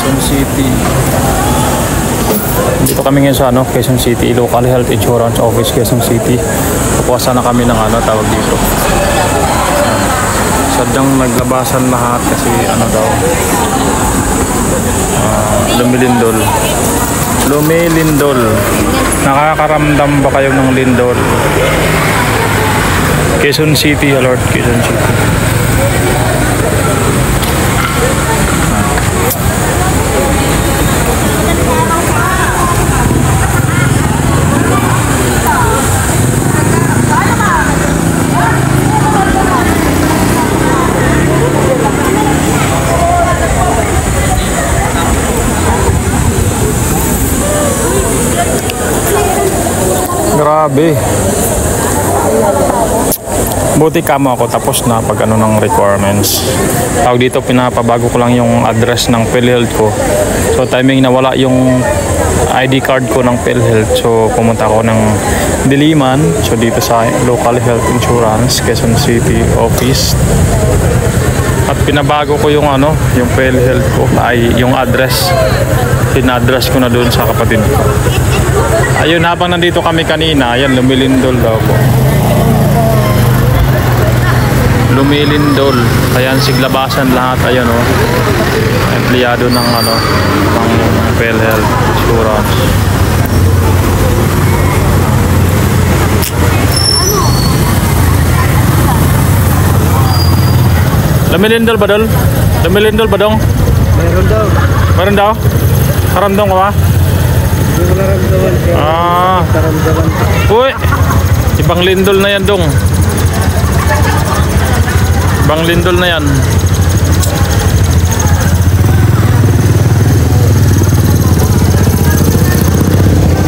Quezon City. Dito kami ngayon sa Quezon City Local Health Insurance Office, Quezon City. Kukuha na kami ng tawag dito. Sadyang naglabasan lahat kasi daw. Lumilindol. Lumilindol. Nakakaramdam ba kayo ng lindol? Quezon City, alert Quezon City. Grabe. Buti kamo ako tapos na pag ng requirements. Tawag dito, pinapabago ko lang yung address ng PhilHealth ko. So timing na wala yung ID card ko ng PhilHealth. So pumunta ako ng Diliman. So dito sa Local Health Insurance Quezon City Office. At pinabago ko yung yung PhilHealth ko, ay yung address. Pina-address ko na doon sa kapatid ko. Ayun, habang nandito kami kanina, ayan, lumilindol daw po. Lumilindol. Ayan, siglabasan lahat. Ayan, empleyado ng ng PhilHealth Insurance. Lumilindol ba, Dol? Lumilindol ba, Dong? Meron daw. Meron daw? Karamdam ka ba? Hindi ko naramdaman. Karamdaman. Uy! Ibang lindol na yan, Dong. Ibang lindol na yan.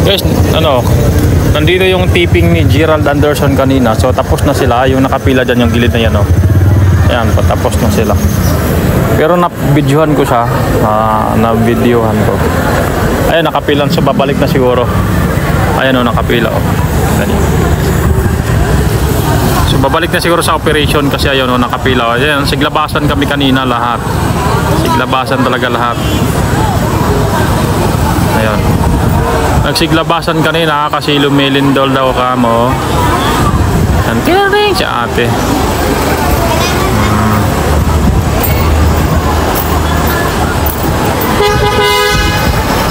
Guys, nandito yung tipping ni Gerald Anderson kanina. So tapos na sila. Yung nakapila dyan, yung gilid na yan, ayan, patapos na sila. Pero na-videohan ko siya. Na-videohan ko. Ayan, nakapilan. So babalik na siguro. Ayan, nakapila. So babalik na siguro sa operation kasi ayun, nakapila. Ayan, siglabasan kami kanina lahat. Siglabasan talaga lahat. Ayan. Nagsiglabasan kanina kasi lumilindol daw kamo. Ayan, kinaring si ate.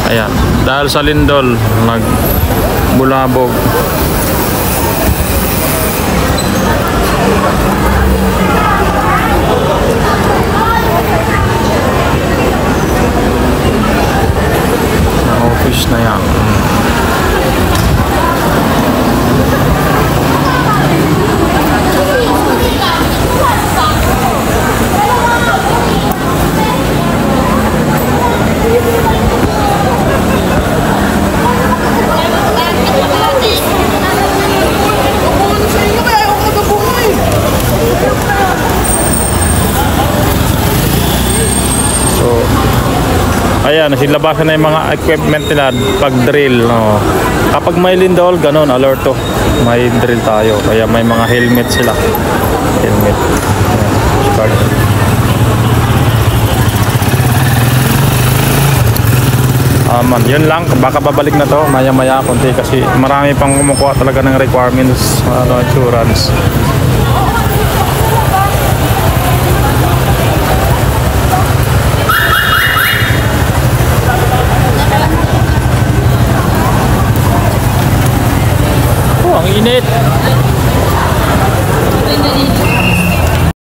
Ayan, dahil sa lindol, nagbulabog. Na office na yan. Ayan, nasilabasan na yung mga equipment nila pag drill. Kapag may lindol, ganun, alerto. May drill tayo. Kaya may mga helmet sila. Helmet. Ayan, yun lang. Baka babalik na to maya-maya konti kasi marami pang kumukuha talaga ng requirements insurance. Ang init.